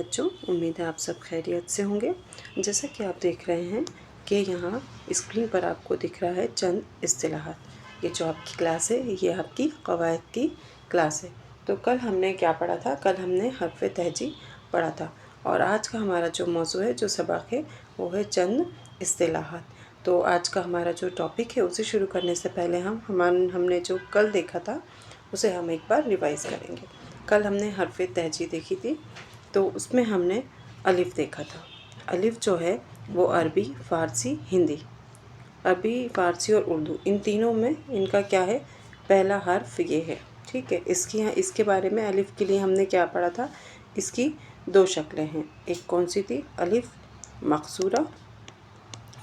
बच्चों, उम्मीद है आप सब खैरियत से होंगे। जैसा कि आप देख रहे हैं कि यहाँ स्क्रीन पर आपको दिख रहा है चंद इस्तिलाहात। ये जो आपकी क्लास है ये आपकी क़वायद की क्लास है। तो कल हमने क्या पढ़ा था? कल हमने हर्फ़ तहजी पढ़ा था और आज का हमारा जो मौज़ू है, जो सबक है, वो है चंद इस्तिलाहात। तो आज का हमारा जो टॉपिक है उसे शुरू करने से पहले हमने जो कल देखा था उसे हम एक बार रिवाइज़ करेंगे। कल हमने हर्फ़ तहजी देखी थी, तो उसमें हमने अलिफ़ देखा था। अलिफ़ जो है वो अरबी, फ़ारसी, हिंदी, अरबी, फ़ारसी और उर्दू, इन तीनों में इनका क्या है, पहला हर्फ ये है। ठीक है, इसके बारे में अलिफ़ के लिए हमने क्या पढ़ा था? इसकी दो शक्लें हैं। एक कौन सी थी? अलिफ़ मक़सूरा,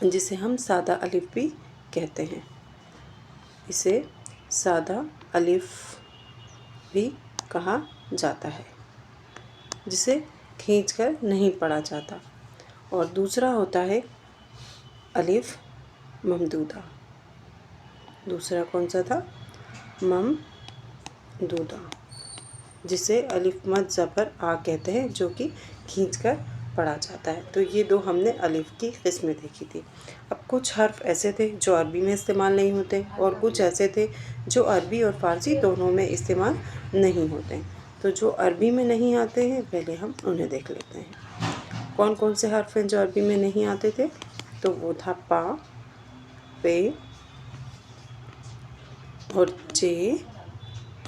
जिसे हम सादा अलिफ़ भी कहते हैं। इसे सादा अलिफ़ भी कहा जाता है, जिसे खींचकर नहीं पढ़ा जाता। और दूसरा होता है अलिफ़ ममदूदा। दूसरा कौन सा था? ममदूदा, जिसे अलिफ़ मद ज़बर आ कहते हैं, जो कि खींचकर पढ़ा जाता है। तो ये दो हमने अलिफ़ की किस्में देखी थी। अब कुछ हर्फ ऐसे थे जो अरबी में इस्तेमाल नहीं होते और कुछ ऐसे थे जो अरबी और फ़ारसी दोनों में इस्तेमाल नहीं होते। तो जो अरबी में नहीं आते हैं पहले हम उन्हें देख लेते हैं। कौन कौन से हर्फ हैं जो अरबी में नहीं आते थे? तो वो था पा, पे और जे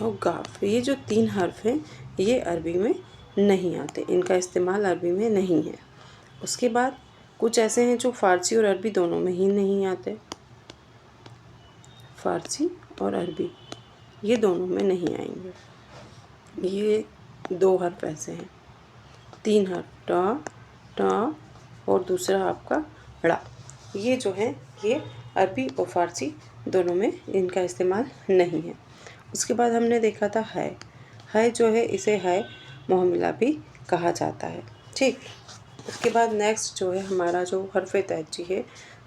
और गाफ। ये जो तीन हर्फ हैं ये अरबी में नहीं आते, इनका इस्तेमाल अरबी में नहीं है। उसके बाद कुछ ऐसे हैं जो फ़ारसी और अरबी दोनों में ही नहीं आते। फ़ारसी और अरबी ये दोनों में नहीं आएंगे। ये दो हर्फ ऐसे हैं, तीन हर्फ टा और दूसरा आपका ड़ा। ये जो है ये अरबी और फ़ारसी दोनों में इनका इस्तेमाल नहीं है। उसके बाद हमने देखा था है जो है इसे है मोहमिला भी कहा जाता है। ठीक, उसके बाद नेक्स्ट जो है हमारा जो हर्फ़ तहजी है,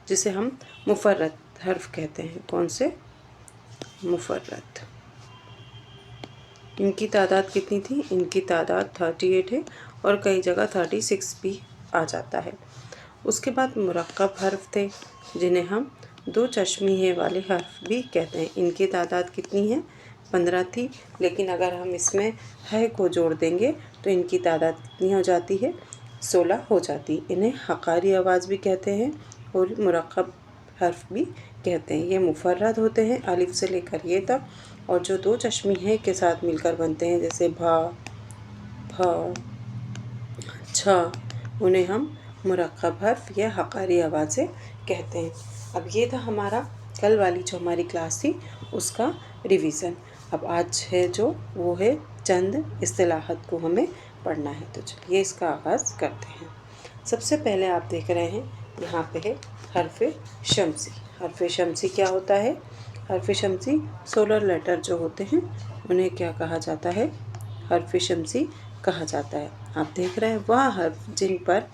जिसे हम मुफ़र्रद हर्फ कहते हैं। कौन से? मुफ़र्रद। इनकी तादाद कितनी थी? इनकी तादाद 38 है और कई जगह 36 भी आ जाता है। उसके बाद मुरक्कब हर्फ थे, जिन्हें हम दो चश्मिए वाले हर्फ भी कहते हैं। इनकी तादाद कितनी है? 15 थी, लेकिन अगर हम इसमें है को जोड़ देंगे तो इनकी तादाद कितनी हो जाती है? 16 हो जाती। इन्हें हकारी आवाज़ भी कहते हैं और मुरक्कब हर्फ भी कहते हैं। ये मुफ़र्रद होते हैं अलिफ से लेकर ये तक, और जो दो चश्मिए के साथ मिलकर बनते हैं, जैसे भा, भ, छ, उन्हें हम मुरक्कब हर्फ या हकारी आवाज़ से कहते हैं। अब ये था हमारा कल वाली जो हमारी क्लास थी उसका रिवीज़न। अब आज है जो वो है चंद इस्तिलाहात को हमें पढ़ना है। तो चलिए इसका आगाज़ करते हैं। सबसे पहले आप देख रहे हैं यहाँ पे है हर्फ़ शम्सी। हर्फ़ शम्सी क्या होता है? हर्फ़ शम्सी सोलर लेटर जो होते हैं उन्हें क्या कहा जाता है? हर्फ़ शम्सी कहा जाता है। आप देख रहे हैं वह हर्फ जिन पर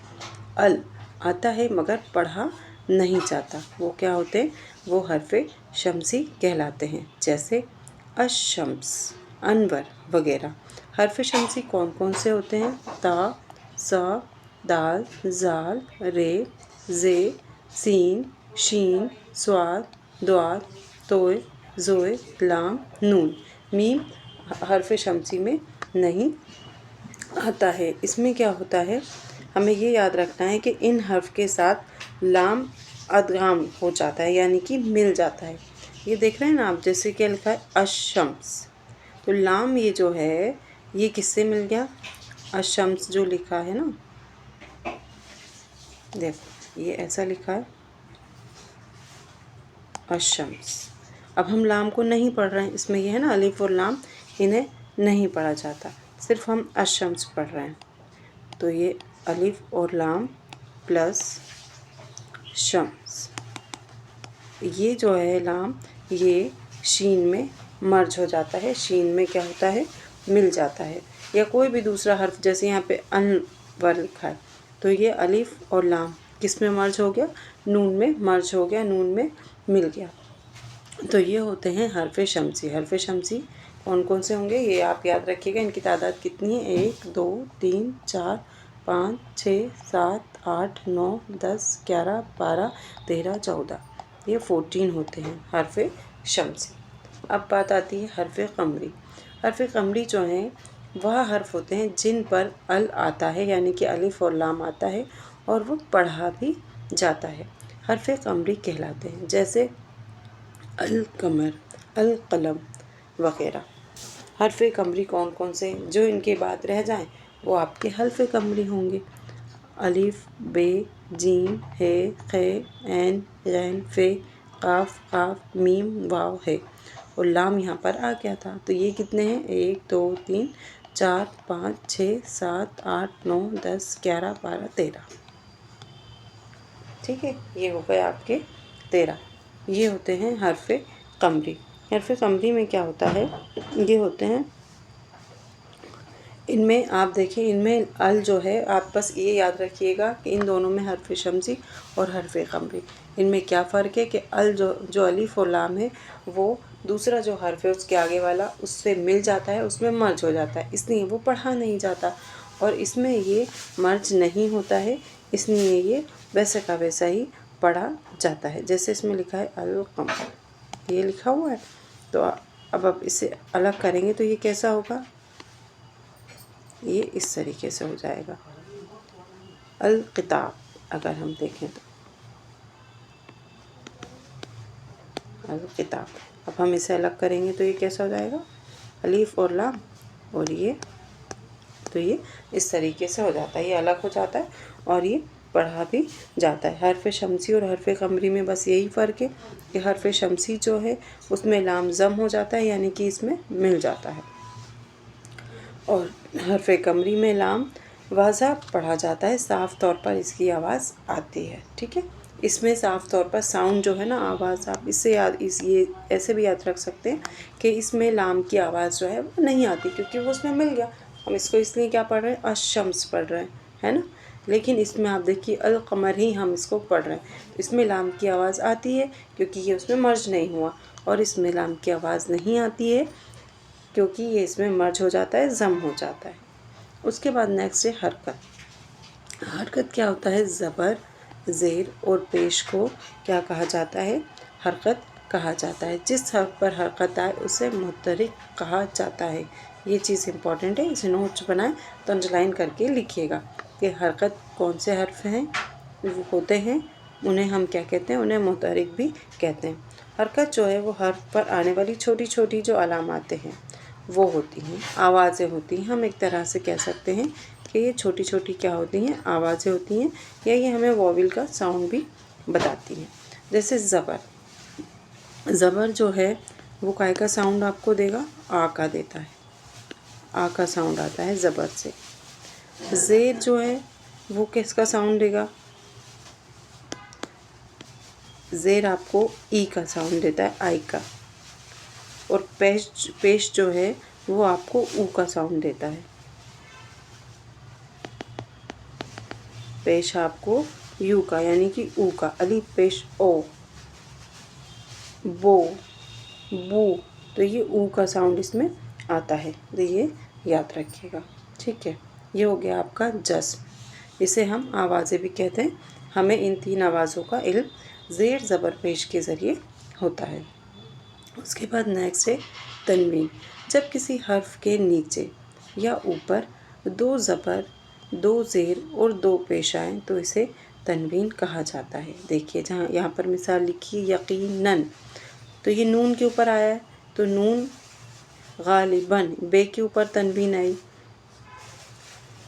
अल आता है मगर पढ़ा नहीं जाता, वो क्या होते हैं? वो हर्फ़ शम्सी कहलाते हैं, जैसे अशम्स, अनवर वगैरह। हर्फ़ शम्सी कौन कौन से होते हैं? ता, सा, दाल, ज़ाल, रे, ज़े, सीन, शीन, स्वाद, द्वाद, तोय, ज़ोय, लाम, नून। मीम हर्फ़ शम्सी में नहीं आता है। इसमें क्या होता है, हमें ये याद रखना है कि इन हर्फ के साथ लाम अदगाम हो जाता है, यानी कि मिल जाता है। ये देख रहे हैं ना आप, जैसे क्या लिखा है अशम्स, तो लाम ये जो है ये किससे मिल गया? अशम्स जो लिखा है ना, देखो ये ऐसा लिखा है अशम्स। अब हम लाम को नहीं पढ़ रहे हैं, इसमें ये है ना अलिफ और लाम, इन्हें नहीं पढ़ा जाता, सिर्फ हम अशम्स पढ़ रहे हैं। तो ये अलिफ और लाम प्लस शम्स, ये जो है लाम ये शीन में मर्ज हो जाता है, शीन में क्या होता है? मिल जाता है। या कोई भी दूसरा हर्फ, जैसे यहाँ पे अनवर लिखा है, तो ये अलिफ और लाम किस में मर्ज हो गया? नून में मर्ज हो गया, नून में मिल गया। तो ये होते हैं हर्फ़ शम्सी। हर्फ़ शम्सी कौन कौन से होंगे ये आप याद रखिएगा। इनकी तादाद कितनी है? 1 2 3 4 5 6 7 8 9 10 11 12 13 14 یہ 14 ہوتے ہیں حرف شمسی۔ اب بات آتی ہے حرف قمری۔ حرف قمری جو ہیں وہ حرف ہوتے ہیں جن پر ال آتا ہے، یعنی کہ الف اور لام آتا ہے اور وہ پڑھا بھی جاتا ہے، حرف قمری کہلاتے ہیں، جیسے القمر، القلم وغیرہ۔ حرف قمری کون کون سے جو ان کے بعد رہ جائیں وہ آپ کے حرف قمری ہوں گے؟ الف، ب، جیم، ح، خ، عین، غین، ف، قاف، قاف، میم، واو ہے، اور لام یہاں پر آ گیا تھا۔ تو یہ کتنے ہیں؟ 1 2 3 4 5 6 7 8 9 10 11 12 13۔ ٹھیک ہے، یہ ہو گئے آپ کے 13۔ یہ ہوتے ہیں حرف قمری۔ حرف قمری میں کیا ہوتا ہے؟ یہ ہوتے ہیں، ان میں آپ دیکھیں، ان میں ال جو ہے، آپ بس یہ یاد رکھیے گا کہ ان دونوں میں حرف شمسی اور حرف قمری، ان میں کیا فرق ہے کہ ال جو الف اور لام ہے وہ دوسرا جو حرف ہے اس کے آگے والا اس سے مل جاتا ہے، اس میں مرج ہو جاتا ہے، اس لیے وہ پڑھا نہیں جاتا، اور اس میں یہ مرج نہیں ہوتا ہے، اس لیے یہ ویسے کا ویسا ہی پڑھا جاتا ہے۔ جیسے اس میں لکھا ہے القمر، یہ لکھا ہوا ہے، تو اب اسے الگ کریں گے تو یہ کیسا ہوگا؟ یہ اس طریقے سے ہو جائے گا۔ الکتاب اگر ہم دیکھیں تو الکتاب، اب ہم اسے الگ کریں گے تو یہ کیسا ہو جائے گا؟ الف اور لام، اور یہ تو یہ اس طریقے سے ہو جاتا ہے، یہ الگ ہو جاتا ہے اور یہ پڑھا بھی جاتا ہے۔ حرف شمسی اور حرف قمری میں بس یہی فرق ہے کہ حرف شمسی جو ہے اس میں لام ضم ہو جاتا ہے، یعنی کہ اس میں مل جاتا ہے، اور حرف قمری میں لام واضح پڑھا جاتا ہے، صاف طور پر اس کی آواز آتی ہے۔ ٹھیک ہے، اس میں صاف طور پر ساؤنڈ جو ہے نا، آواز، آپ اس سے یہ ایسے بھی یاد رکھ سکتے ہیں کہ اس میں لام کی آواز جو ہے وہ نہیں آتی، کیونکہ وہ اس میں مل گیا، ہم اس کو اس لیے کیا پڑھ رہے ہیں؟ الشمس پڑھ رہے ہیں، ہے نا؟ لیکن اس میں آپ دیکھیے القمر ہی ہم اس کو پڑھ رہے ہیں، اس میں لام کی آواز آتی ہے کیونکہ یہ اس میں مرج نہیں ہوا، اور اس میں لام کی آواز نہیں آتی ہے کیونکہ یہ اس میں مرج ہو جاتا ہے، ضم ہو جاتا ہے۔ اس کے بعد نیکسٹ ہے حرکت۔ حرکت کیا ہوتا ہے؟ زبر، زیر اور پیش کو کیا کہا جاتا ہے؟ حرکت کہا جاتا ہے۔ جس حرف پر حرکت آئے اسے متحرک کہا جاتا ہے۔ یہ چیز امپورٹنٹ ہے، اسے نوٹس بنائیں تو انڈرلائن کر کے لکھیے گا کہ حرکت کون سے حرف ہیں ہوتے ہیں، انہیں ہم کیا کہتے ہیں؟ انہیں متحرک بھی کہتے ہیں۔ حرکت جو ہے وہ حرف پر آنے والی چھوٹی چھوٹی جو علاماتیں ہیں وہ ہوتی ہیں، آوازیں ہوتی ہیں، ہم ایک طرح سے کہہ سکتے ہیں کہ یہ چھوٹی چھوٹی کیا ہوتی ہیں؟ آوازیں ہوتی ہیں، یا یہ ہمیں وویل کا ساؤنڈ بھی بتاتی ہیں۔ جیسے زبر، زبر جو ہے وہ کائے کا ساؤنڈ آپ کو دے گا؟ آ کا دیتا ہے، آ کا ساؤنڈ آتا ہے زبر سے۔ زیر جو ہے وہ کس کا ساؤنڈ دے گا؟ زیر آپ کو ای کا ساؤنڈ دیتا ہے، آئی کا، اور پیش جو ہے وہ آپ کو او کا ساؤنڈ دیتا ہے، پیش آپ کو یو کا، یعنی کہ او کا، الف پیش او، بو، بو، تو یہ او کا ساؤنڈ اس میں آتا ہے، تو یہ یاد رکھیے گا۔ ٹھیک ہے، یہ ہو گیا آپ کا جزم، اسے ہم آوازیں بھی کہتے ہیں۔ ہمیں ان تین آوازوں کا علم زیر زبر پیش کے ذریعے ہوتا ہے۔ اس کے بعد نیکسٹ ہے تنوین۔ جب کسی حرف کے نیچے یا اوپر 2 زبر، 2 زیر اور 2 پیش آئیں تو اسے تنوین کہا جاتا ہے۔ دیکھیے جہاں یہاں پر مثال لکھی یقیناً، تو یہ نون کے اوپر آیا ہے تو نون، غالباً بے کے اوپر تنوین آئی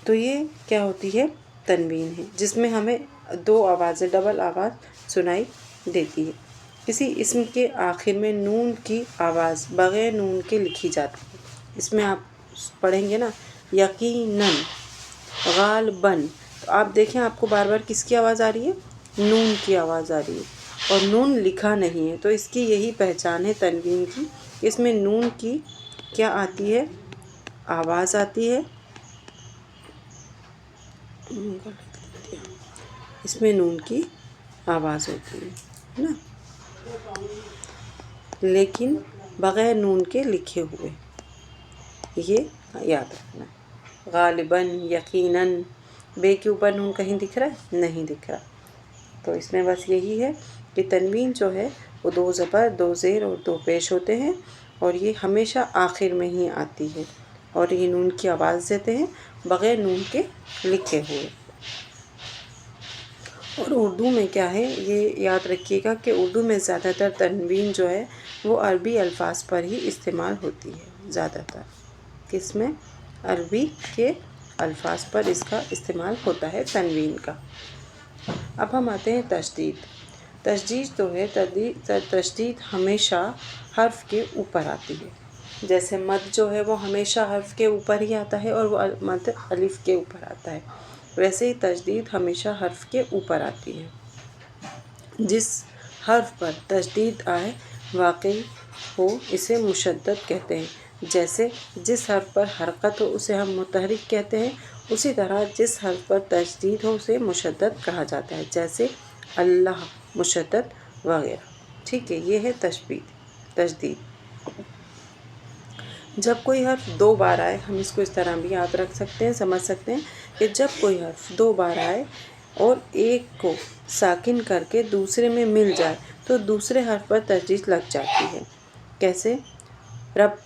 تو یہ کیا ہوتی ہے؟ تنوین ہے، جس میں ہمیں 2 آوازیں، ڈبل آواز سنائی دیتی ہے۔ کسی اسم کے آخر میں نون کی آواز بغیر نون کے لکھی جاتی ہے، اس میں آپ پڑھیں گے نا یقیناً، غالباً، تو آپ دیکھیں آپ کو بار بار کس کی آواز آ رہی ہے؟ نون کی آواز آ رہی ہے، اور نون لکھا نہیں ہے، تو اس کی یہی پہچان ہے تنوین کی، اس میں نون کی کیا آتی ہے؟ آواز آتی ہے، اس میں نون کی آواز ہوتی ہے نا، لیکن بغیر نون کے لکھے ہوئے، یہ یاد رکھنا ہے۔ غالباً، یقیناً، बे के ऊपर नून कहीं दिख रहा है? नहीं दिख रहा। तो इसमें बस यही है कि तनवीन जो है वो 2 ज़बर, 2 ज़ेर और 2 पेश होते हैं और ये हमेशा आखिर में ही आती है और ये नून की आवाज़ देते हैं बग़ैर नून के लिखे हुए। और उर्दू में क्या है ये याद रखिएगा कि उर्दू में ज़्यादातर तनवीन जो है वो अरबी अल्फाज पर ही इस्तेमाल होती है ज़्यादातर। किस में? अरबी के अल्फाज पर इसका इस्तेमाल होता है तनवीन का। अब हम आते हैं तशदीद। तशदीद तो है तशदीद हमेशा हर्फ के ऊपर आती है। जैसे मद जो है वो हमेशा हर्फ के ऊपर ही आता है और वो मद अलिफ के ऊपर आता है, वैसे ही तशदीद हमेशा हर्फ के ऊपर आती है। जिस हर्फ पर तशदीद आए वाक़ई हो इसे मुशद्दद कहते हैं। जैसे जिस हर्फ पर हरकत हो उसे हम मुतहरिक कहते हैं, उसी तरह जिस हर्फ पर तशदीद हो उसे मुशद्दद कहा जाता है, जैसे अल्लाह मुशद्दद वगैरह। ठीक है, ये है तशदीद। जब कोई हर्फ 2 बार आए, हम इसको इस तरह भी याद रख सकते हैं, समझ सकते हैं कि जब कोई हर्फ 2 बार आए और एक को साकिन करके दूसरे में मिल जाए तो दूसरे हर्फ पर तशदीद लग जाती है। कैसे? रब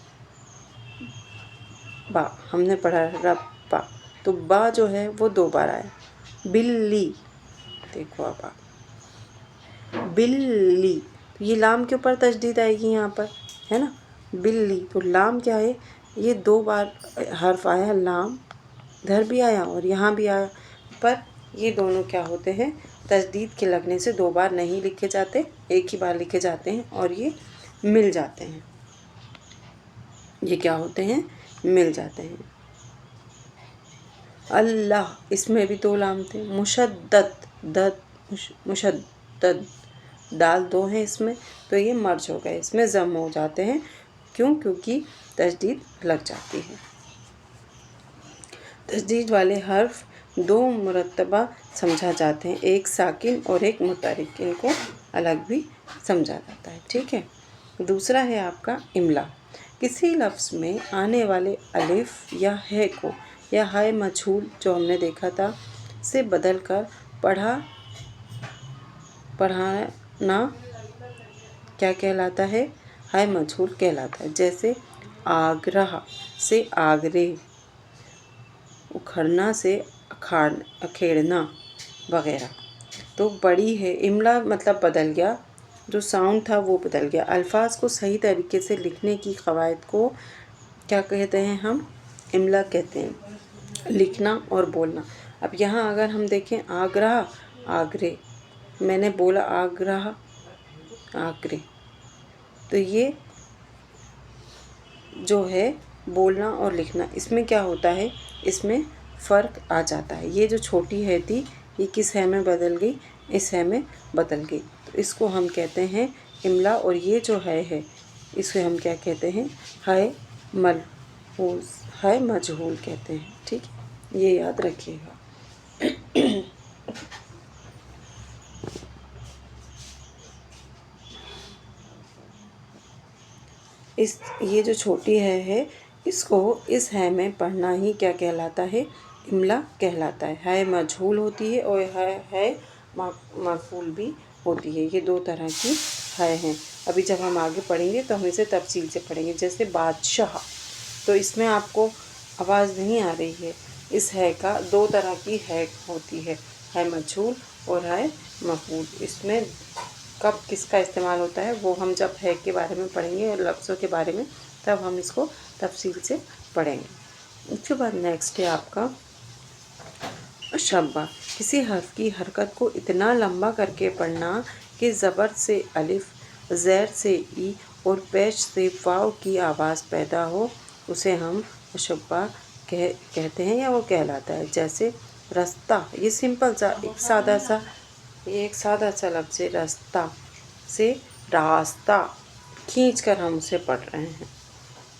बा, हमने पढ़ा रब बा, तो बा जो है वो 2 बार आए। बिल्ली, देखो अब बिल्ली, तो ये लाम के ऊपर तशदीद आएगी यहाँ पर, है ना। बिल्ली, तो लाम क्या है, ये 2 बार हर्फ आया लाम, इधर भी आया और यहाँ भी आया, पर ये दोनों क्या होते हैं, तशदीद के लगने से 2 बार नहीं लिखे जाते, एक ही बार लिखे जाते हैं और ये मिल जाते हैं। ये क्या होते हैं? मिल जाते हैं। अल्लाह, इसमें भी 2 लाम थे। मुशद्दद, दाल 2 हैं इसमें, तो ये मर्ज हो गए, इसमें ज़म हो जाते हैं। क्यों? क्योंकि तशदीद लग जाती है। तशदीद वाले हर्फ 2 मुरत्तबा समझा जाते हैं, एक साकिन और एक मुतहरिक, इनको अलग भी समझा जाता है। ठीक है। दूसरा है आपका इमला। किसी लफ्ज़ में आने वाले अलिफ या है को या हाय मजहूल जो हमने देखा था से बदल कर पढ़ाना क्या कहलाता है? हाय मजहूल कहलाता है। जैसे आग्रह से आगरे, उखड़ना से अखेड़ना वगैरह। तो बड़ी है, इमला मतलब बदल गया, जो साउंड था वो बदल गया। अल्फाज को सही तरीके से लिखने की क़वायद को क्या कहते हैं? हम इमला कहते हैं, लिखना और बोलना। अब यहाँ अगर हम देखें आग्रह, आगरे, मैंने बोला आग्रह, आगरे, तो ये जो है बोलना और लिखना, इसमें क्या होता है, इसमें फ़र्क आ जाता है। ये जो छोटी है थी ये किस है में बदल गई? इस है में बदल गई, तो इसको हम कहते हैं इमला। और ये जो है इसे हम क्या कहते हैं? हाय मलहूज़, हाय मजहूल कहते हैं। ठीक है, ये याद रखिएगा। ये जो छोटी है इसको इस है में पढ़ना ही क्या कहलाता है? इमला कहलाता है। है मजहूल होती है और है मरफूल भी होती है। ये 2 तरह की है हैं। अभी जब हम आगे पढ़ेंगे तो हम इसे तफसील से पढ़ेंगे। जैसे बादशाह, तो इसमें आपको आवाज़ नहीं आ रही है, इस है का 2 तरह की है होती है मजहूल और है मफूल। इसमें कब किसका इस्तेमाल होता है वो हम जब है के बारे में पढ़ेंगे और लफ्ज़ों के बारे में, तब हम इसको तफसील से पढ़ेंगे। उसके बाद नेक्स्ट है आपका शब्बा। किसी हर्फ की हरकत को इतना लंबा करके पढ़ना कि ज़बर से अलिफ, ज़ैर से ई और पेश से वाव की आवाज़ पैदा हो, उसे हम शब्बा कहते हैं या वो कहलाता है। जैसे रास्ता, ये सिंपल सा एक सादा सा लफ्ज़ है। रास्ता से रास्ता खींच कर हम उसे पढ़ रहे हैं,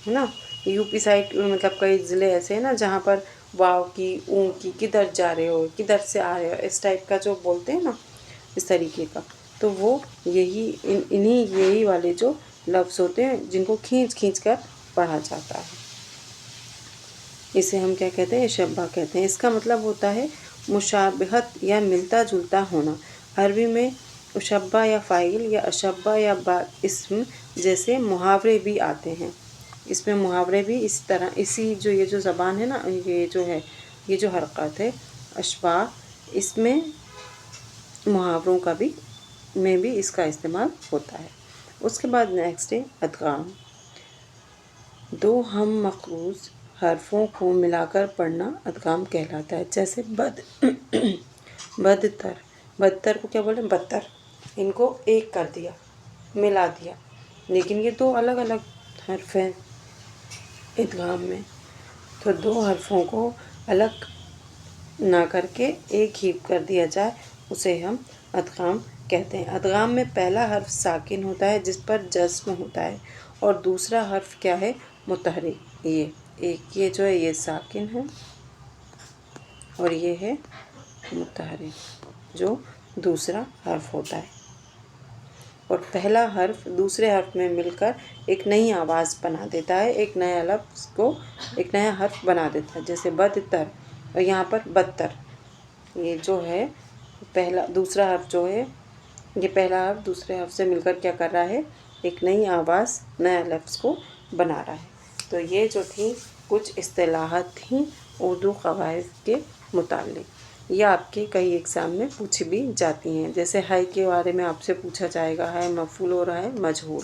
है ना। यूपी साइड मतलब कई ज़िले ऐसे हैं ना जहाँ पर वाव की, ऊ की, किधर जा रहे हो, किधर से आ रहे हो, इस टाइप का जो बोलते हैं ना, इस तरीके का, तो वो यही वाले जो लफ्ज़ होते हैं जिनको खींच कर पढ़ा जाता है, इसे हम क्या कहते हैं? शब्बा कहते हैं। इसका मतलब होता है मुशाबहत या मिलता जुलता होना। अरबी में उशब्बा या फ़ाइल या अशब्बा या इस्म जैसे मुहावरे भी आते हैं। इसमें मुहावरे भी इस तरह इसी जो ये जो ज़बान है ना, ये जो है, ये जो हरकत है अशबा, इसमें मुहावरों का भी में भी इसका इस्तेमाल होता है। उसके बाद नेक्स्ट है अदगाम। दो हम मखरूज हरफों को मिलाकर पढ़ना अदगाम कहलाता है। जैसे बदतर, बदतर को क्या बोले, बदतर, इनको एक कर दिया, मिला दिया, लेकिन ये दो अलग अलग हर्फ हैं इदगाम में, तो दो हरफों को अलग ना करके एक ही कर दिया जाए, उसे हम अदगाम कहते हैं। अदगाम में पहला हर्फ साकिन होता है जिस पर जज़्म होता है, और दूसरा हर्फ क्या है, मुतहरिक। ये जो है ये साकिन है और ये है मुतहरिक जो दूसरा हर्फ होता है, और पहला हर्फ दूसरे हर्फ में मिलकर एक नई आवाज़ बना देता है, एक नया लफ्ज़ को एक नया हर्फ बना देता है। जैसे बदतर, और यहाँ पर बदतर, ये जो है पहला दूसरा हर्फ जो है, ये पहला हर्फ दूसरे हर्फ से मिलकर क्या कर रहा है, एक नई आवाज़ नया लफ्ज़ को बना रहा है। तो ये जो थी कुछ इस्तिलाहात थी उर्दू क़वाइद के मुताल्लिक़, ये आपके कई एग्ज़ाम में पूछी भी जाती हैं। जैसे है के बारे में आपसे पूछा जाएगा, है मफ़ूल हो रहा है मजहूल।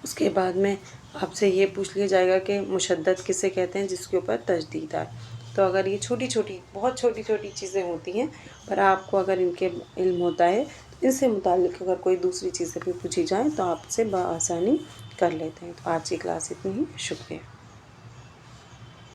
उसके बाद में आपसे ये पूछ लिया जाएगा कि मुशद्दद किसे कहते हैं, जिसके ऊपर तशदीद आए। तो अगर ये छोटी छोटी बहुत छोटी छोटी चीज़ें होती हैं, पर आपको अगर इनके इल्म होता है तो इनसे मुताल्लिक़ अगर कोई दूसरी चीज़ें भी पूछी जाएँ तो आपसे बआसानी कर लेते हैं। तो आज की क्लास इतनी ही, शुक्रिया।